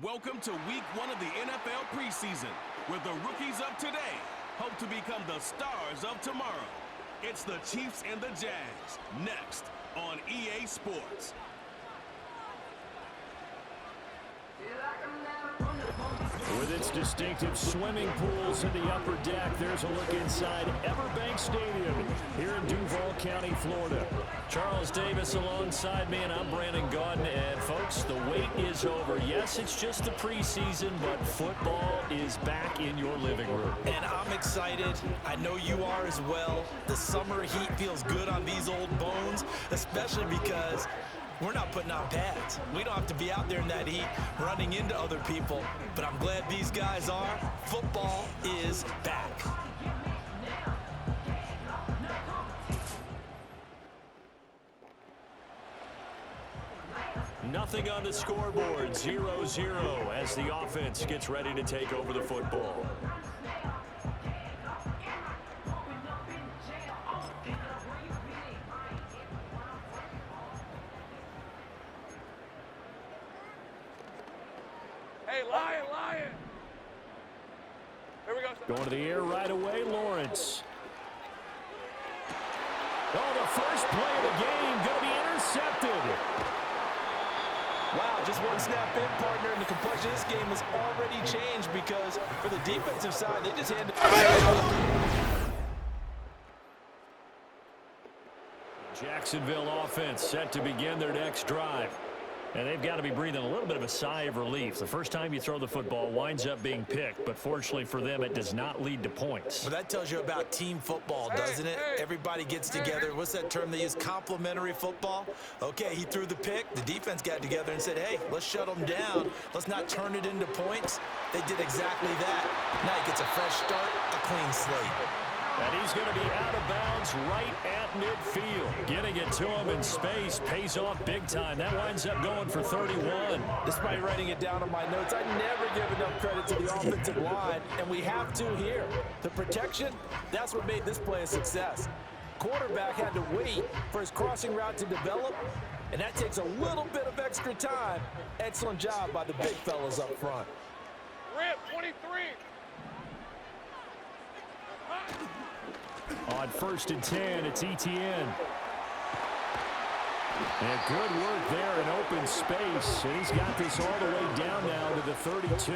Welcome to week 1 of the NFL preseason, where the rookies of today hope to become the stars of tomorrow. It's the Chiefs and the Jags, next on EA Sports. With its distinctive swimming pools in the upper deck, there's a look inside Everbank Stadium here in Duval County, Florida. Charles Davis alongside me, and I'm Brandon Gaudin. And folks, the wait is over. Yes, it's just the preseason, but football is back in your living room. And I'm excited. I know you are as well. The summer heat feels good on these old bones, especially because we're not putting on pads. We don't have to be out there in that heat running into other people. But I'm glad these guys are. Football is back. Nothing on the scoreboard, 0-0 as the offense gets ready to take over the football. Hey, Lion! Here we go. Going to the air right away, Lawrence. Oh, the first play of the game going to be intercepted. Wow, just one snap in, partner, and the complexion of this game has already changed because for the defensive side, they just handed Jacksonville offense set to begin their next drive. And they've got to be breathing a little bit of a sigh of relief. The first time you throw the football winds up being picked, but fortunately for them, it does not lead to points. Well, that tells you about team football, doesn't it? Everybody gets together. What's that term they use? Complementary football. Okay, he threw the pick. The defense got together and said, hey, let's shut them down. Let's not turn it into points. They did exactly that. Now he gets a fresh start, a clean slate. And he's going to be out of bounds right at midfield. Getting it to him in space pays off big time. That winds up going for 31. Despite writing it down on my notes, I never give enough credit to the offensive line, and we have to here. The protection, that's what made this play a success. Quarterback had to wait for his crossing route to develop, and that takes a little bit of extra time. Excellent job by the big fellas up front. Rip, 23. On 1st and 10, it's ETN. And good work there in open space. And he's got this all the way down now to the 32.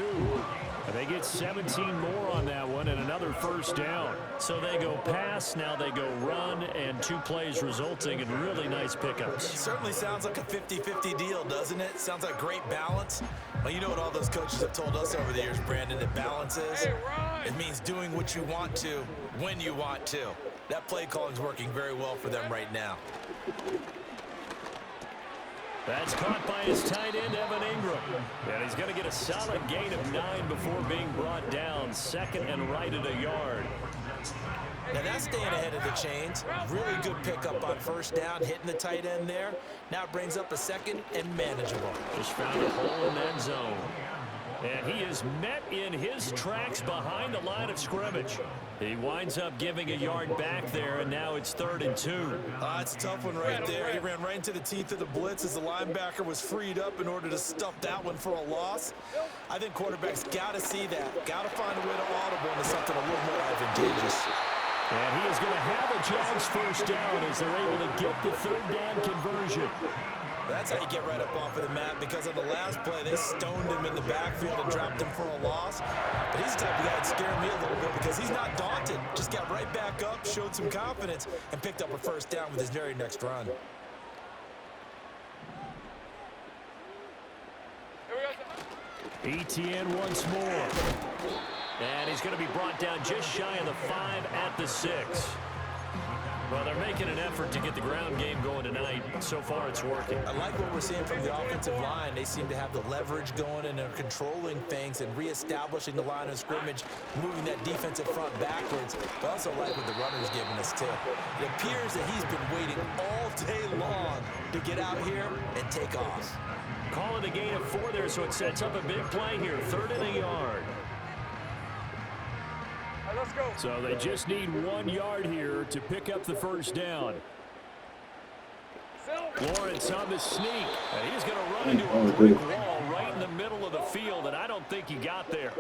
And they get 17 more on that one and another first down. So they go pass, now they go run, and 2 plays resulting in really nice pickups. It certainly sounds like a 50-50 deal, doesn't it? Sounds like great balance. Well, you know what all those coaches have told us over the years, Brandon, that balance is? Hey, Ron. It means doing what you want to, when you want to. That play calling is working very well for them right now. That's caught by his tight end, Evan Ingram. And he's going to get a solid gain of 9 before being brought down. 2nd and right at a yard. Now that's staying ahead of the chains. Really good pickup on 1st down, hitting the tight end there. Now it brings up a 2nd and manageable. Just found a hole in that zone. And he is met in his tracks behind the line of scrimmage. He winds up giving a yard back there, and now it's 3rd and 2. That's a tough one right there. He ran right into the teeth of the blitz as the linebacker was freed up in order to stuff that one for a loss. I think quarterbacks got to see that. Got to find a way to audible into something a little more advantageous. And he is going to have a Jags first down as they're able to get the 3rd down conversion. That's how you get right up off of the mat, because on the last play, they stoned him in the backfield and dropped him for a loss. But he's the type of guy that scared me a little bit because he's not daunted. Just got right back up, showed some confidence, and picked up a first down with his very next run. ETN once more. And he's going to be brought down just shy of the 5 at the 6. Well, they're making an effort to get the ground game going tonight. So far, it's working. I like what we're seeing from the offensive line. They seem to have the leverage going, and they're controlling things and reestablishing the line of scrimmage, moving that defensive front backwards. But I also like what the runner's giving us, too. It appears that he's been waiting all day long to get out here and take off. Calling a gain of 4 there, so it sets up a big play here. 3rd and a yard. Let's go. So they just need 1 yard here to pick up the first down. Lawrence on the sneak, and he's going to run into a brick wall right in the middle of the field, and I don't think he got there.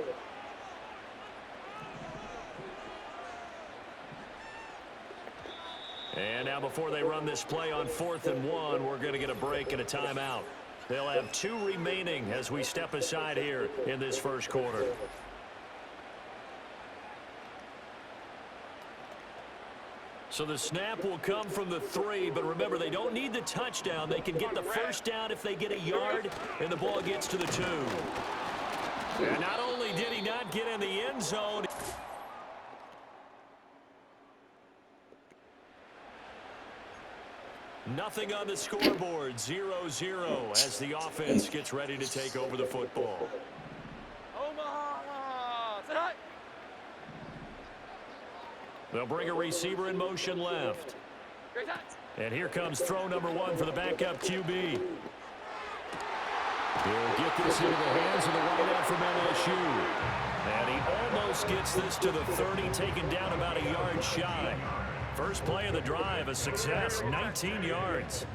And now before they run this play on 4th and 1, we're going to get a break and a timeout. They'll have 2 remaining as we step aside here in this first quarter. So the snap will come from the 3, but remember, they don't need the touchdown. They can get the first down if they get a yard, and the ball gets to the 2. And not only did he not get in the end zone, nothing on the scoreboard, 0-0 as the offense gets ready to take over the football. They'll bring a receiver in motion left. And here comes throw number 1 for the backup QB. He'll get this into the hands of the wideout from LSU. And he almost gets this to the 30, taken down about a yard shy. First play of the drive, a success, 19 yards.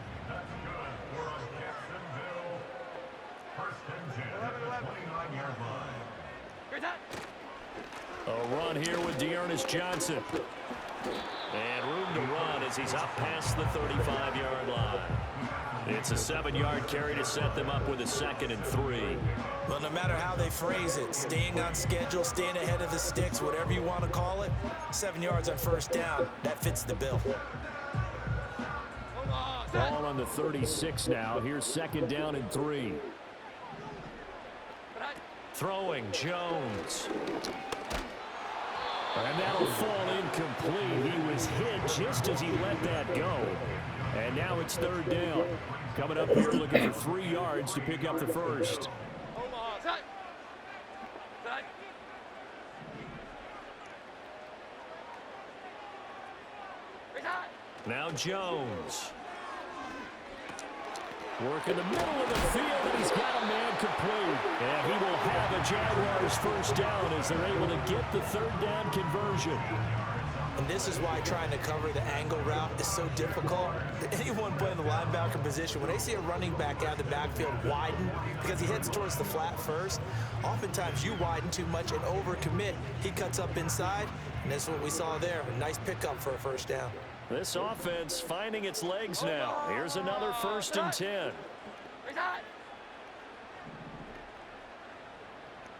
A run here with Dearness Johnson. And room to run as he's up past the 35-yard line. It's a 7-yard carry to set them up with a 2nd and 3. Well, no matter how they phrase it, staying on schedule, staying ahead of the sticks, whatever you want to call it, 7 yards on first down, that fits the bill. Ball on the 36 now. Here's 2nd down and 3. Throwing Jones. And that'll fall incomplete. He was hit just as he let that go. And now it's 3rd down. Coming up here looking for 3 yards to pick up the first. Now Jones. Work in the middle of the field, and he's got a man complete. And he will have a Jaguars first down as they're able to get the 3rd down conversion. And this is why trying to cover the angle route is so difficult. Anyone playing the linebacker position, when they see a running back out of the backfield widen because he heads towards the flat first, oftentimes you widen too much and overcommit. He cuts up inside, and that's what we saw there. A nice pickup for a first down. This offense finding its legs now. Here's another 1st and 10.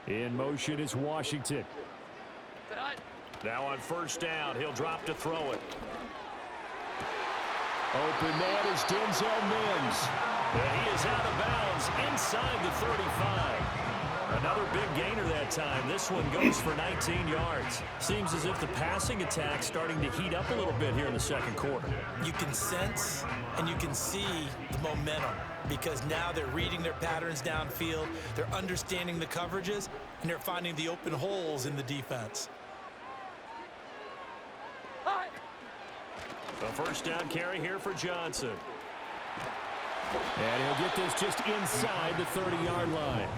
In motion is Washington. Now on 1st down, he'll drop to throw it. Open man is Denzel Mims. And he is out of bounds inside the 35. Another big gainer that time. This one goes for 19 yards. Seems as if the passing attack's starting to heat up a little bit here in the 2nd quarter. You can sense and you can see the momentum because now they're reading their patterns downfield, they're understanding the coverages, and they're finding the open holes in the defense. A 1st down carry here for Johnson. And he'll get this just inside the 30-yard line.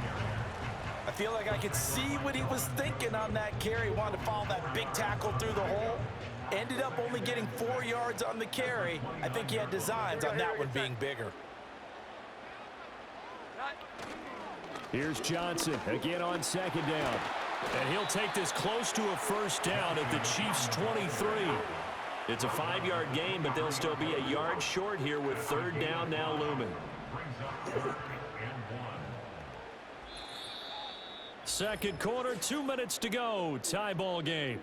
I feel like I could see what he was thinking on that carry. Wanted to follow that big tackle through the hole. Ended up only getting 4 yards on the carry. I think he had designs on that one being bigger. Here's Johnson again on 2nd down. And he'll take this close to a 1st down at the Chiefs' 23. It's a 5-yard gain, but they'll still be a yard short here with 3rd down now looming. 2nd quarter, 2 minutes to go. Tie ball game.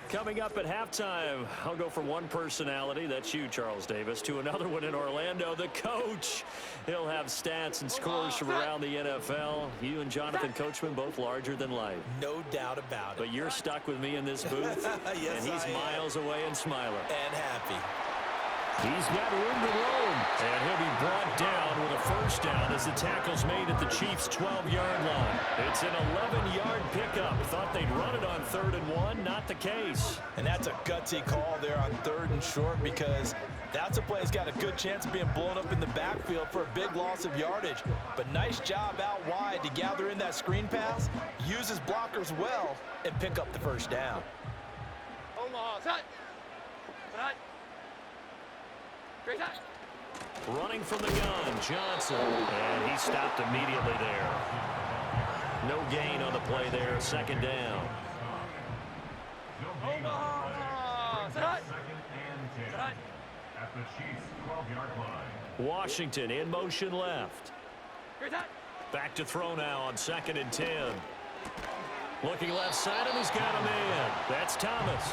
Coming up at halftime, I'll go from one personality, that's you, Charles Davis, to another one in Orlando, the coach. He'll have stats and scores from around the NFL. You and Jonathan Coachman both larger than life. No doubt about it. But you're stuck with me in this booth, yes, and he's miles away and smiling. And happy. He's got room to roam, and he'll be brought down with a 1st down as the tackle's made at the Chiefs' 12-yard line. It's an 11-yard pickup. Thought they'd run it on 3rd and 1. Not the case. And that's a gutsy call there on 3rd and short because that's a play that's got a good chance of being blown up in the backfield for a big loss of yardage. But nice job out wide to gather in that screen pass, use his blockers well, and pick up the 1st down. Running from the gun, Johnson. And he stopped immediately there. No gain on the play there. Second down. At the Chiefs' 12-yard line. Washington in motion left. Back to throw now on 2nd and 10. Looking left side, and he's got a man. That's Thomas.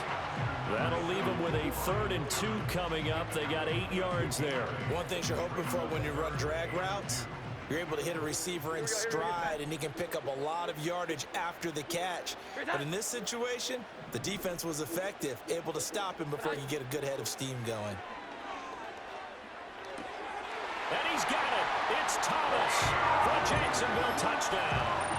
That'll leave him with a 3rd and 2 coming up. They got 8 yards there. One thing you're hoping for when you run drag routes, you're able to hit a receiver in stride, and he can pick up a lot of yardage after the catch. But in this situation, the defense was effective, able to stop him before he could get a good head of steam going. And he's got it. It's Thomas for Jacksonville touchdown.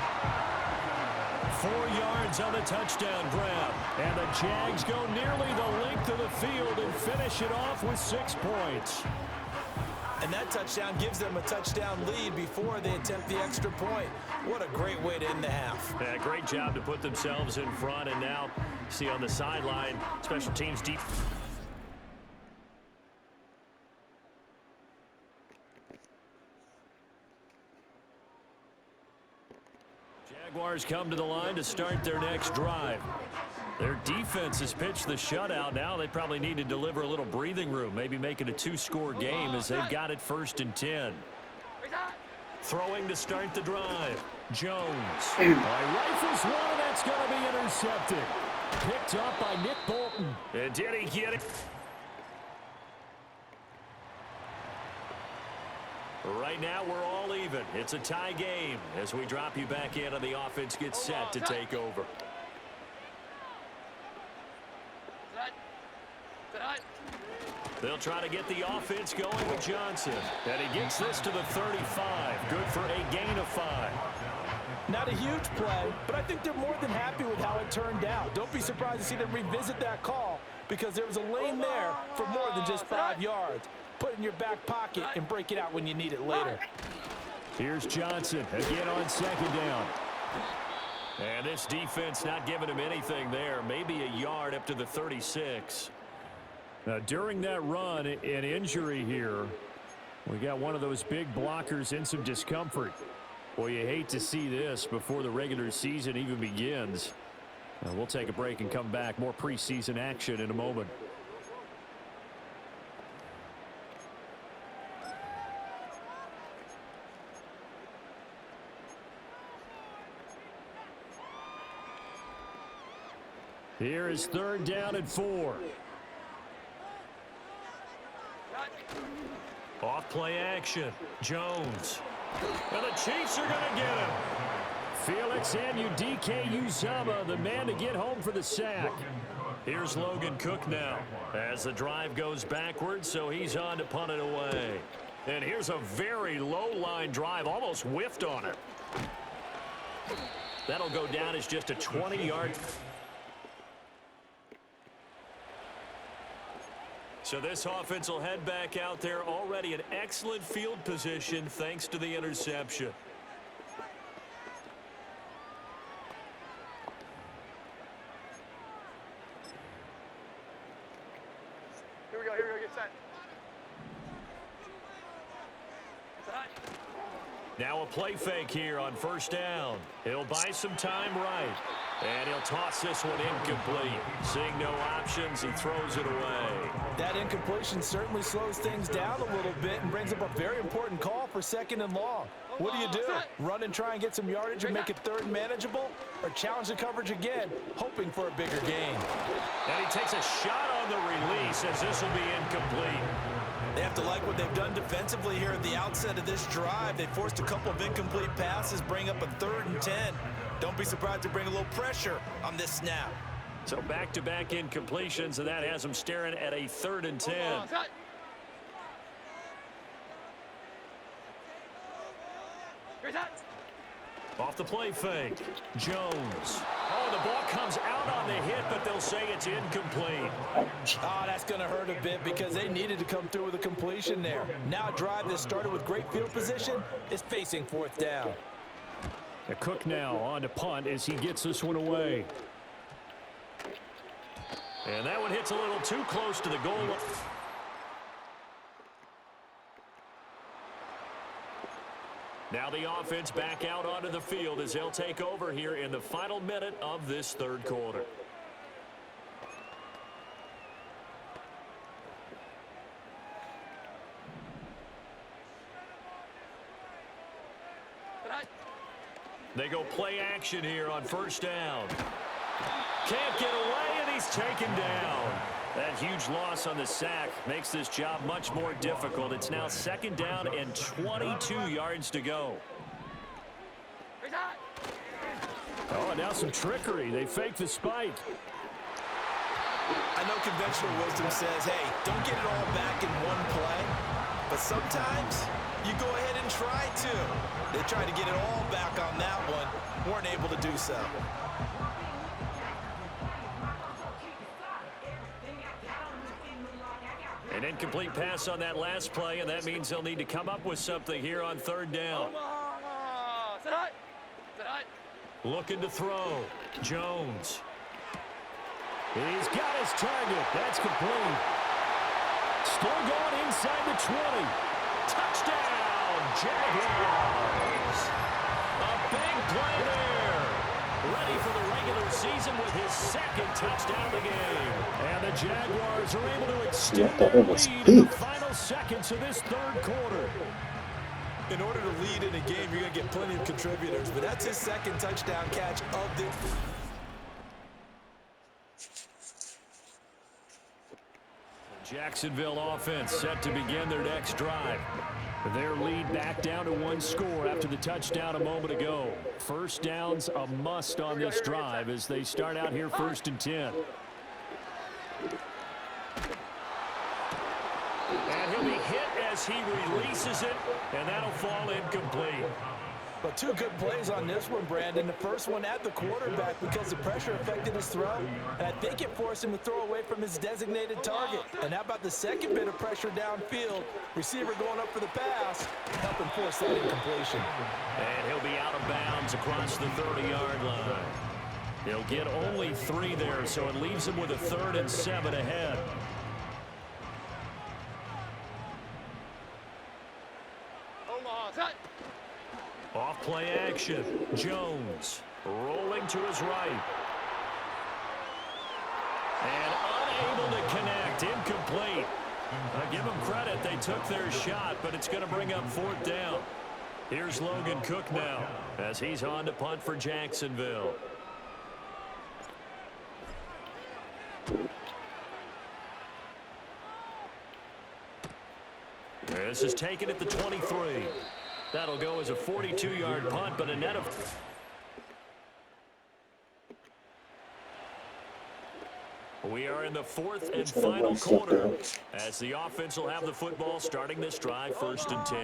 4 yards on the touchdown grab. And the Jags go nearly the length of the field and finish it off with 6 points. And that touchdown gives them a touchdown lead before they attempt the extra point. What a great way to end the half. Yeah, great job to put themselves in front. And now, see on the sideline, special teams deep. Jaguars come to the line to start their next drive. Their defense has pitched the shutout. Now they probably need to deliver a little breathing room, maybe make it a 2-score game as they've got it 1st and 10. Throwing to start the drive. Jones. Rifles one, and that's going to be intercepted. Picked up by Nick Bolton. And did he get it? Right now, we're all even. It's a tie game as we drop you back in and the offense gets set to take over. They'll try to get the offense going with Johnson. And he gets this to the 35. Good for a gain of 5. Not a huge play, but I think they're more than happy with how it turned out. Don't be surprised to see them revisit that call because there was a lane there for more than just 5 yards. Put it in your back pocket and break it out when you need it later. Here's Johnson again on 2nd down. And this defense not giving him anything there. Maybe a yard up to the 36. Now, during that run, an injury here. We got one of those big blockers in some discomfort. Well, you hate to see this before the regular season even begins. We'll take a break and come back. More preseason action in a moment. Here is 3rd down and 4. Off play action. Jones. And the Chiefs are going to get him. Felix Anudike-Uzomah, the man to get home for the sack. Here's Logan Cook now as the drive goes backwards, so he's on to punt it away. And here's a very low-line drive, almost whiffed on it. That'll go down as just a 20-yard. So this offense will head back out there, already in excellent field position thanks to the interception. Here we go, get set. Now a play fake here on 1st down. He'll buy some time right. And he'll toss this one incomplete. Seeing no options, he throws it away. That incompletion certainly slows things down a little bit and brings up a very important call for 2nd and long. What do? Run and try and get some yardage and make it 3rd and manageable? Or challenge the coverage again, hoping for a bigger gain? And he takes a shot on the release as this will be incomplete. They have to like what they've done defensively here at the outset of this drive. They forced a couple of incomplete passes, bring up a 3rd and 10. Don't be surprised to bring a little pressure on this snap. So back-to-back incompletions, and that has them staring at a 3rd and 10. Off the play fake. Jones. Oh, the ball comes out on the hit, but they'll say it's incomplete. Oh, that's going to hurt a bit because they needed to come through with a completion there. Now a drive that started with great field position is facing 4th down. Cook now on to punt as he gets this one away. And that one hits a little too close to the goal. Now the offense back out onto the field as they'll take over here in the final minute of this third quarter. They go play action here on first down. Can't get away, and he's taken down. That huge loss on the sack makes this job much more difficult. It's now second down and 22 yards to go. Oh, and now some trickery. They fake the spike. I know conventional wisdom says, hey, don't get it all back in one play. But sometimes you go ahead and try to. They tried to get it all back on that one. Weren't able to do so. An incomplete pass on that last play, and that means they'll need to come up with something here on third down. Looking to throw. Jones. He's got his target. That's complete. Still going inside the 20. Touchdown, Jaguars. A big play there. Ready for the regular season with his second touchdown of the game. And the Jaguars are able to extend their lead in the final seconds of this third quarter. In order to lead in a game, you're going to get plenty of contributors, but that's his second touchdown catch of the... Jacksonville offense set to begin their next drive. Their lead back down to one score after the touchdown a moment ago. First down's a must on this drive as they start out here first and 10. And he'll be hit as he releases it, and that'll fall incomplete. But two good plays on this one, Brandon. The first one at the quarterback because the pressure affected his throw. And I think it forced him to throw away from his designated target. And how about the second bit of pressure downfield? Receiver going up for the pass, helping force that incompletion. And he'll be out of bounds across the 30-yard line. He'll get only 3 there, so it leaves him with a 3rd and 7 ahead. Off play action. Jones rolling to his right. And unable to connect. Incomplete. I give them credit. They took their shot, but it's going to bring up 4th down. Here's Logan Cook now as he's on to punt for Jacksonville. This is taken at the 23. That'll go as a 42-yard punt, but a net of... We are in the 4th and final quarter as the offense will have the football starting this drive first and 10.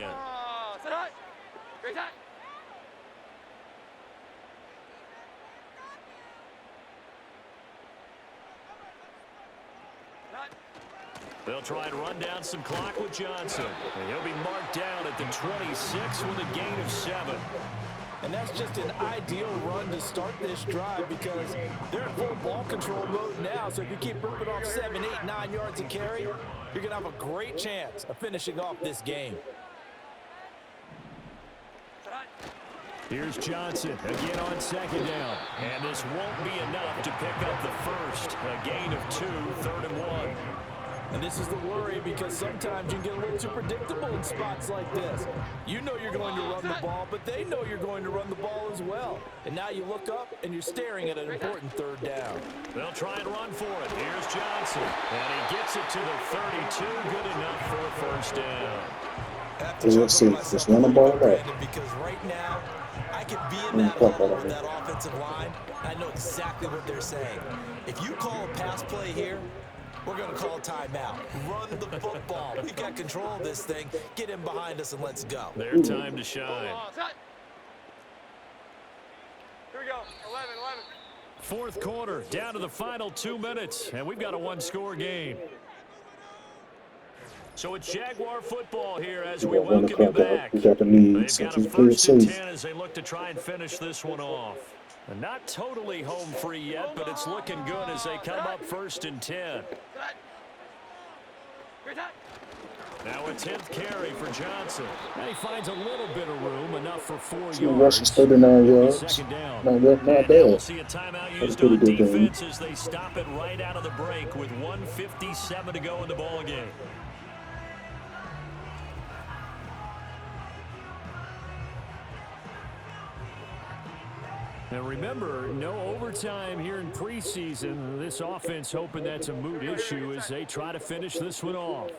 They'll try and run down some clock with Johnson. And he'll be marked down at the 26 with a gain of 7. And that's just an ideal run to start this drive because they're in full ball control mode now. So if you keep ripping off 7, 8, 9 yards a carry, you're going to have a great chance of finishing off this game. Here's Johnson again on second down. And this won't be enough to pick up the first. A gain of 2, 3rd and 1. And this is the worry because sometimes you get a little too predictable in spots like this. You know you're going to run the ball, but they know you're going to run the ball as well. And now you look up and you're staring at an important 3rd down. They'll try and run for it. Here's Johnson. And he gets it to the 32. Good enough for a first down. Let's see, just run the ball back. Because right now, I could be in that huddle with that offensive line. I know exactly what they're saying. If you call a pass play here, we're going to call a timeout. Run the football. We've got control of this thing. Get in behind us and let's go. Their time to shine. Here we go. 11. 4th quarter, down to the final 2 minutes, and we've got a 1-score game. So it's Jaguar football here as we welcome you back. They've got a 1st and 10 as they look to try and finish this one off. And not totally home free yet, but it's looking good as they come up 1st and 10. Now a 10th carry for Johnson. And he finds a little bit of room, enough for 4 yards. Rushes 39 yards. Second down. Not And now we'll bad. see a timeout That's used a pretty on good game. defense as they stop it right out of the break with 1:57 to go in the ball game. Now remember, no overtime here in preseason. This offense hoping that's a moot issue as they try to finish this one off.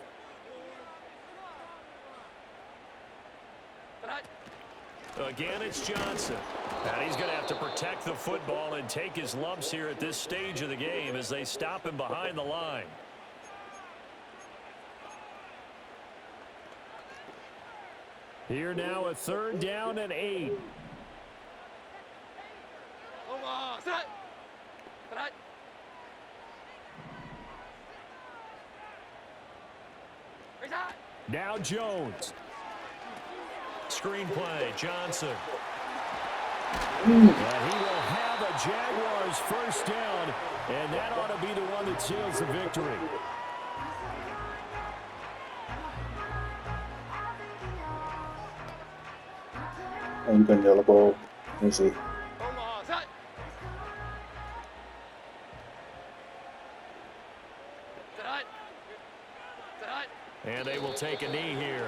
Again, it's Johnson. And he's going to have to protect the football and take his lumps here at this stage of the game as they stop him behind the line. Here now, a 3rd down and 8. Now Jones. Screenplay, Johnson. And he will have a Jaguars 1st down, and that ought to be the one that seals the victory. And then yellow ball. Let's see. And they will take a knee here.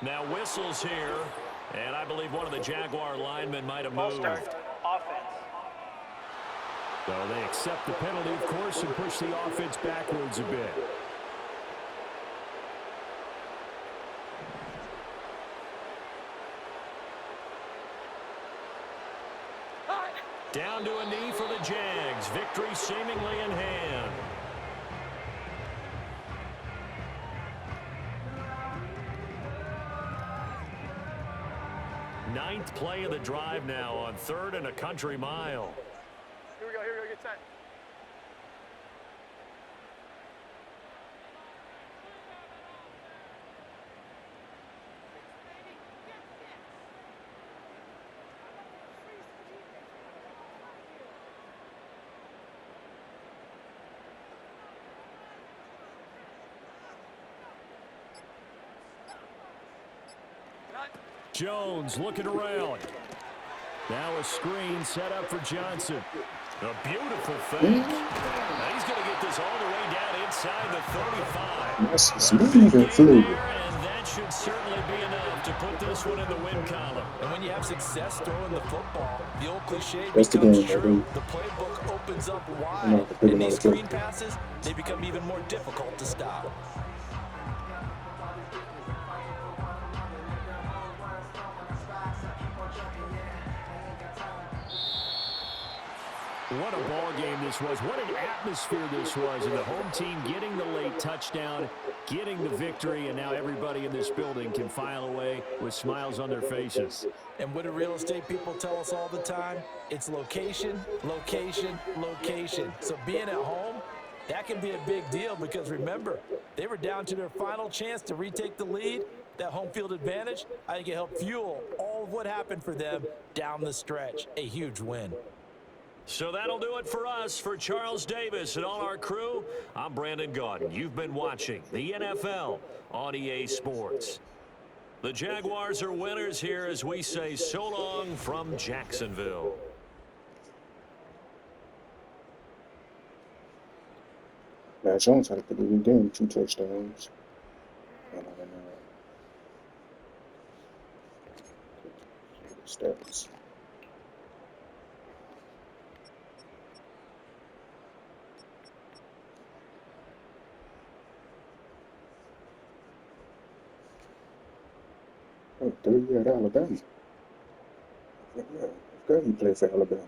Now whistles here, and I believe one of the Jaguar linemen might have moved. Offense. So they accept the penalty, of course, and push the offense backwards a bit. Down to a knee for the Jags. Victory seemingly in hand. Ninth play of the drive now on 3rd and a country mile. Here we go, get set. Jones looking around. Now a screen set up for Johnson. A beautiful fake. Now he's going to get this all the way down inside the 35. That's smooth and fluid. And that should certainly be enough to put this one in the win column. And when you have success throwing the football, the old cliche That's the becomes game, true. baby. The playbook opens up I'm wide, not the big and these enough to- screen passes, they become even more difficult to stop. What a ball game this was. What an atmosphere this was. And the home team getting the late touchdown, getting the victory, and now everybody in this building can file away with smiles on their faces. And what do real estate people tell us all the time? It's location, location, location. So being at home, that can be a big deal because remember, they were down to their final chance to retake the lead. That home field advantage, I think it helped fuel all of what happened for them down the stretch. A huge win. So that'll do it for us. For Charles Davis and all our crew, I'm Brandon Gaudin. You've been watching the NFL on EA Sports. The Jaguars are winners here as we say so long from Jacksonville. Matt Jones had a pretty good game, 2 touchdowns. Stats. Oh, 3 at Alabama. Yeah, he played for Alabama.